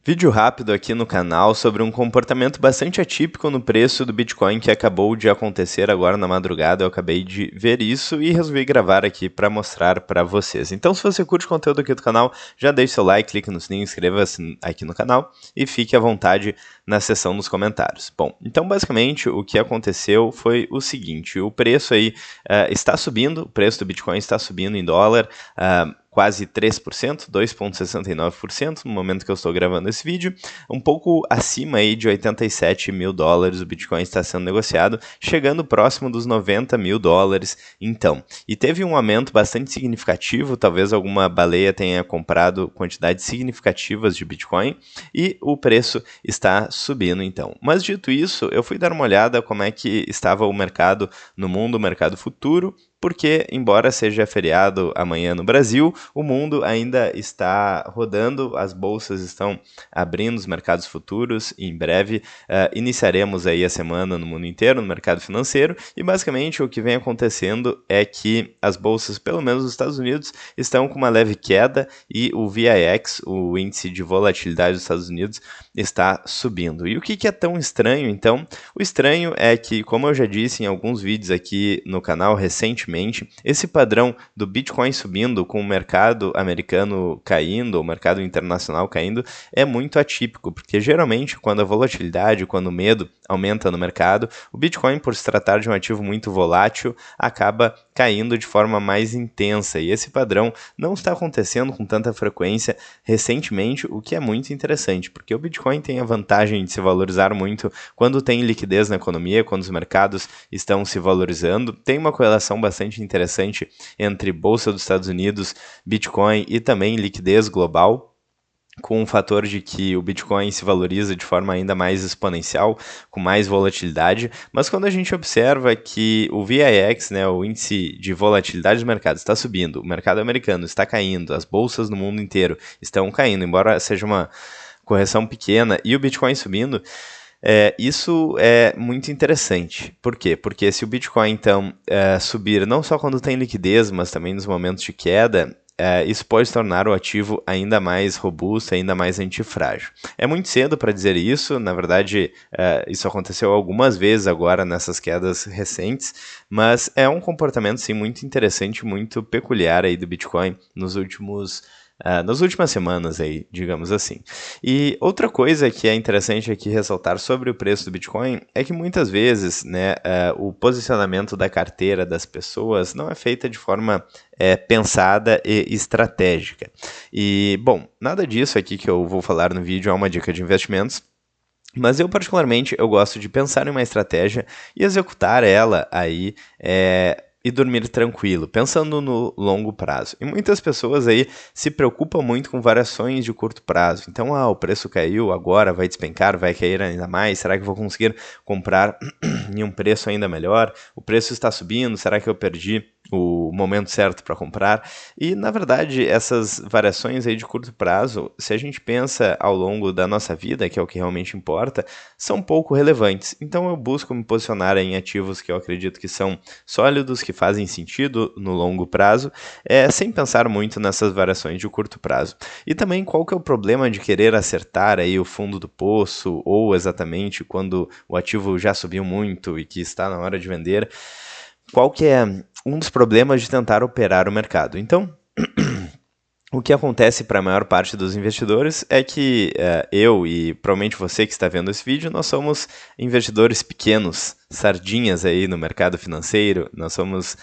Vídeo rápido aqui no canal sobre um comportamento bastante atípico no preço do Bitcoin que acabou de acontecer agora na madrugada. Eu acabei de ver isso e resolvi gravar aqui para mostrar para vocês. Então, se você curte o conteúdo aqui do canal, já deixe seu like, clique no sininho, inscreva-se aqui no canal e fique à vontade na seção dos comentários. Bom, então basicamente o que aconteceu foi o seguinte: o preço aí está subindo, o preço do Bitcoin está subindo em dólar. Quase 3%, 2,69% no momento que eu estou gravando esse vídeo, um pouco acima aí de 87 mil dólares o Bitcoin está sendo negociado, chegando próximo dos 90 mil dólares então. E teve um aumento bastante significativo, talvez alguma baleia tenha comprado quantidades significativas de Bitcoin e o preço está subindo então. Mas dito isso, eu fui dar uma olhada como é que estava o mercado no mundo, o mercado futuro, porque, embora seja feriado amanhã no Brasil, o mundo ainda está rodando, as bolsas estão abrindo os mercados futuros e em breve iniciaremos aí a semana no mundo inteiro, no mercado financeiro, e basicamente o que vem acontecendo é que as bolsas, pelo menos nos Estados Unidos, estão com uma leve queda e o VIX, o índice de volatilidade dos Estados Unidos, está subindo. E o que é tão estranho, então? O estranho é que, como eu já disse em alguns vídeos aqui no canal recentemente, esse padrão do Bitcoin subindo com o mercado americano caindo, o mercado internacional caindo, é muito atípico, porque geralmente quando a volatilidade, quando o medo aumenta no mercado, o Bitcoin, por se tratar de um ativo muito volátil, acaba caindo de forma mais intensa, e esse padrão não está acontecendo com tanta frequência recentemente, o que é muito interessante, porque o Bitcoin tem a vantagem de se valorizar muito quando tem liquidez na economia, quando os mercados estão se valorizando, tem uma correlação bastante interessante entre Bolsa dos Estados Unidos, Bitcoin e também liquidez global, com o fator de que o Bitcoin se valoriza de forma ainda mais exponencial, com mais volatilidade, mas quando a gente observa que o VIX, né, o índice de volatilidade do mercado, está subindo, o mercado americano está caindo, as bolsas no mundo inteiro estão caindo, embora seja uma correção pequena, e o Bitcoin subindo, isso é muito interessante. Por quê? Porque se o Bitcoin, então, subir não só quando tem liquidez, mas também nos momentos de queda, isso pode tornar o ativo ainda mais robusto, ainda mais antifrágil. É muito cedo para dizer isso, na verdade, isso aconteceu algumas vezes agora nessas quedas recentes, mas é um comportamento sim muito interessante, muito peculiar aí do Bitcoin nas últimas semanas aí, digamos assim. E outra coisa que é interessante aqui ressaltar sobre o preço do Bitcoin é que muitas vezes, né, o posicionamento da carteira das pessoas não é feita de forma pensada e estratégica. E, bom, nada disso aqui que eu vou falar no vídeo é uma dica de investimentos, mas eu particularmente eu gosto de pensar em uma estratégia e executar ela aí e dormir tranquilo, pensando no longo prazo. E muitas pessoas aí se preocupam muito com variações de curto prazo. Então, o preço caiu, agora vai despencar, vai cair ainda mais, será que eu vou conseguir comprar em um preço ainda melhor? O preço está subindo, será que eu perdi o momento certo para comprar? E, na verdade, essas variações aí de curto prazo, se a gente pensa ao longo da nossa vida, que é o que realmente importa, são pouco relevantes. Então, eu busco me posicionar em ativos que eu acredito que são sólidos, que fazem sentido no longo prazo, sem pensar muito nessas variações de curto prazo. E também, qual que é o problema de querer acertar aí o fundo do poço, ou exatamente quando o ativo já subiu muito e que está na hora de vender? Qual que é um dos problemas de tentar operar o mercado? Então, o que acontece para a maior parte dos investidores é que eu e provavelmente você que está vendo esse vídeo, nós somos investidores pequenos, sardinhas aí no mercado financeiro, nós somos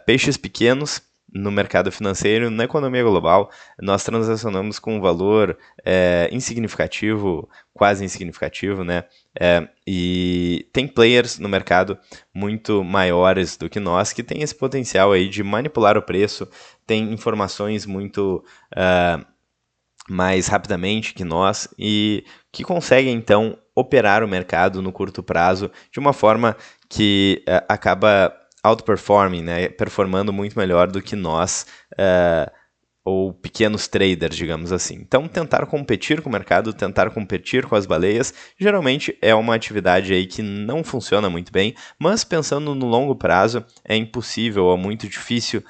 peixes pequenos no mercado financeiro, na economia global, nós transacionamos com um valor insignificativo, quase insignificativo, né? E tem players no mercado muito maiores do que nós, que têm esse potencial aí de manipular o preço, tem informações muito mais rapidamente que nós e que conseguem, então, operar o mercado no curto prazo de uma forma que acaba outperforming, né, performando muito melhor do que nós, ou pequenos traders, digamos assim. Então, tentar competir com o mercado, tentar competir com as baleias, geralmente é uma atividade aí que não funciona muito bem, mas pensando no longo prazo, é impossível ou muito difícil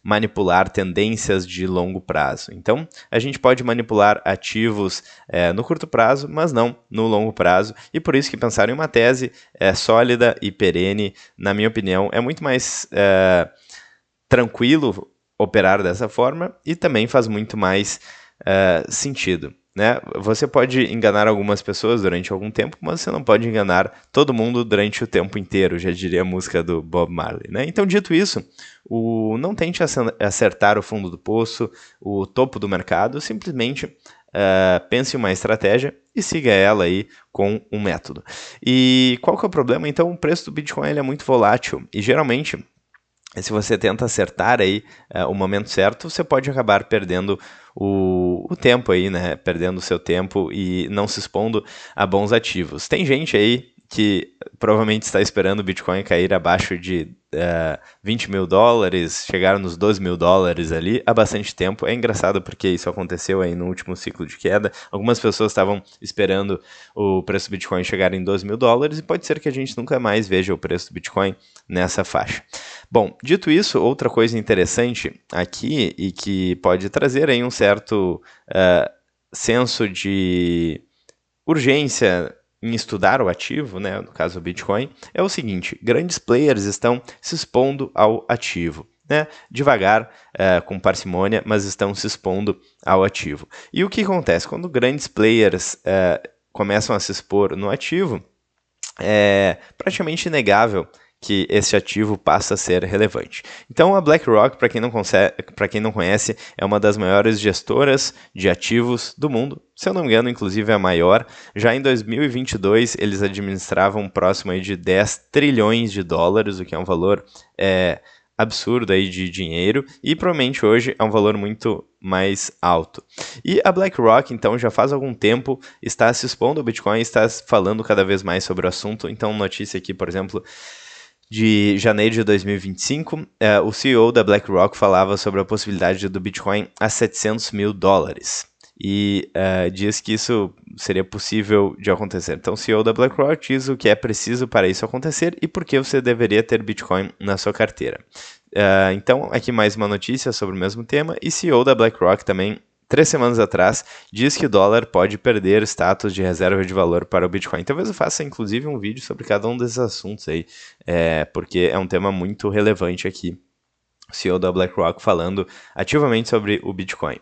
manipular tendências de longo prazo. Então, a gente pode manipular ativos no curto prazo, mas não no longo prazo, e por isso que pensar em uma tese sólida e perene, na minha opinião, é muito mais tranquilo operar dessa forma e também faz muito mais sentido. Né? Você pode enganar algumas pessoas durante algum tempo, mas você não pode enganar todo mundo durante o tempo inteiro, já diria a música do Bob Marley. Né? Então, dito isso, não tente acertar o fundo do poço, o topo do mercado, simplesmente pense em uma estratégia e siga ela aí com um método. E qual que é o problema? Então, o preço do Bitcoin ele é muito volátil e geralmente, se você tenta acertar aí o momento certo, você pode acabar perdendo o tempo aí, né? Perdendo o seu tempo e não se expondo a bons ativos. Tem gente aí que provavelmente está esperando o Bitcoin cair abaixo de $20 mil, chegar nos $12 mil ali há bastante tempo. É engraçado porque isso aconteceu aí no último ciclo de queda. Algumas pessoas estavam esperando o preço do Bitcoin chegar em $12 mil e pode ser que a gente nunca mais veja o preço do Bitcoin nessa faixa. Bom, dito isso, outra coisa interessante aqui e que pode trazer aí um certo senso de urgência em estudar o ativo, né, no caso o Bitcoin, é o seguinte: grandes players estão se expondo ao ativo. Né, devagar, com parcimônia, mas estão se expondo ao ativo. E o que acontece? Quando grandes players começam a se expor no ativo, é praticamente inegável que esse ativo passa a ser relevante. Então a BlackRock, para quem não conhece, é uma das maiores gestoras de ativos do mundo. Se eu não me engano, inclusive é a maior. Já em 2022, eles administravam próximo aí de $10 trilhões, o que é um valor absurdo aí de dinheiro, e provavelmente hoje é um valor muito mais alto. E a BlackRock, então, já faz algum tempo está se expondo ao Bitcoin, está falando cada vez mais sobre o assunto. Então, notícia aqui, por exemplo, de janeiro de 2025, o CEO da BlackRock falava sobre a possibilidade do Bitcoin a $700 mil. E diz que isso seria possível de acontecer. Então, o CEO da BlackRock diz o que é preciso para isso acontecer e por que você deveria ter Bitcoin na sua carteira. Então, aqui mais uma notícia sobre o mesmo tema. E CEO da BlackRock também, 3 semanas atrás, diz que o dólar pode perder status de reserva de valor para o Bitcoin. Talvez eu faça, inclusive, um vídeo sobre cada um desses assuntos aí, porque é um tema muito relevante aqui. CEO da BlackRock falando ativamente sobre o Bitcoin.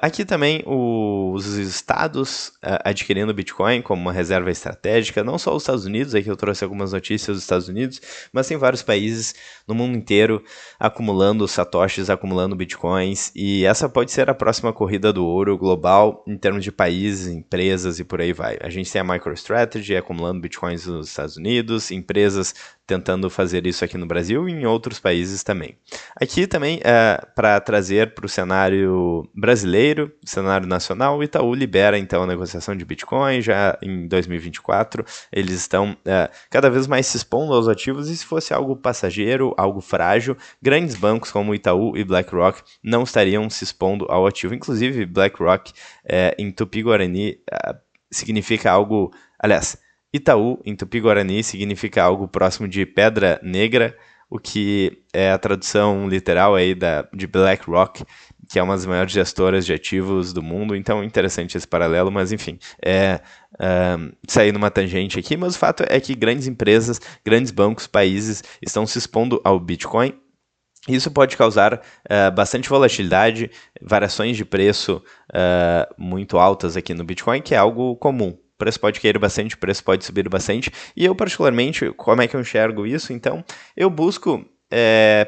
Aqui também os estados adquirindo Bitcoin como uma reserva estratégica, não só os Estados Unidos, aqui eu trouxe algumas notícias dos Estados Unidos, mas tem vários países no mundo inteiro acumulando satoshis, acumulando Bitcoins, e essa pode ser a próxima corrida do ouro global em termos de países, empresas e por aí vai. A gente tem a MicroStrategy acumulando Bitcoins nos Estados Unidos, empresas tentando fazer isso aqui no Brasil e em outros países também. Aqui também, para trazer para o cenário brasileiro, cenário nacional, o Itaú libera então a negociação de Bitcoin já em 2024. Eles estão cada vez mais se expondo aos ativos e se fosse algo passageiro, algo frágil, grandes bancos como Itaú e BlackRock não estariam se expondo ao ativo. Inclusive, BlackRock em Tupi-Guarani significa algo... Aliás, Itaú, em Tupi-Guarani, significa algo próximo de Pedra Negra, o que é a tradução literal aí de BlackRock, que é uma das maiores gestoras de ativos do mundo. Então, interessante esse paralelo, mas enfim, sair numa tangente aqui, mas o fato é que grandes empresas, grandes bancos, países estão se expondo ao Bitcoin. Isso pode causar bastante volatilidade, variações de preço muito altas aqui no Bitcoin, que é algo comum. O preço pode cair bastante, o preço pode subir bastante. E eu, particularmente, como é que eu enxergo isso? Então, eu busco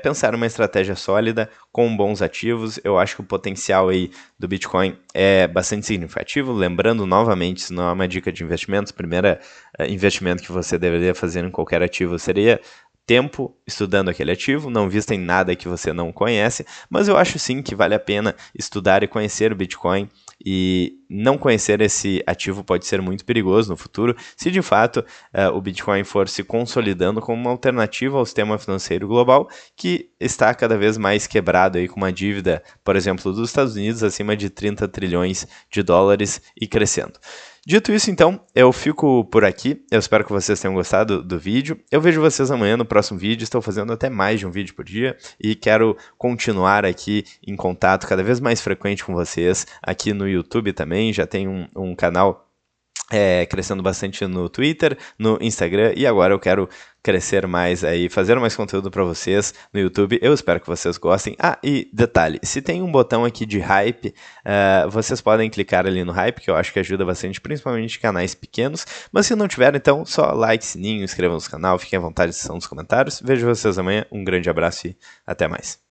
pensar numa estratégia sólida, com bons ativos. Eu acho que o potencial aí do Bitcoin é bastante significativo. Lembrando, novamente, isso não é uma dica de investimentos. O primeiro investimento que você deveria fazer em qualquer ativo seria tempo estudando aquele ativo, não vista em nada que você não conhece, mas eu acho sim que vale a pena estudar e conhecer o Bitcoin, e não conhecer esse ativo pode ser muito perigoso no futuro, se de fato o Bitcoin for se consolidando como uma alternativa ao sistema financeiro global, que está cada vez mais quebrado aí, com uma dívida, por exemplo, dos Estados Unidos acima de $30 trilhões e crescendo. Dito isso, então, eu fico por aqui. Eu espero que vocês tenham gostado do vídeo. Eu vejo vocês amanhã no próximo vídeo. Estou fazendo até mais de um vídeo por dia e quero continuar aqui em contato cada vez mais frequente com vocês aqui no YouTube também. Já tem um canal crescendo bastante no Twitter, no Instagram, e agora eu quero crescer mais aí, fazer mais conteúdo para vocês no YouTube. Eu espero que vocês gostem. Ah, e detalhe, se tem um botão aqui de hype, vocês podem clicar ali no hype, que eu acho que ajuda bastante, principalmente canais pequenos, mas se não tiver, então só like, sininho, inscrevam no canal, fiquem à vontade, são nos comentários. Vejo vocês amanhã, um grande abraço e até mais.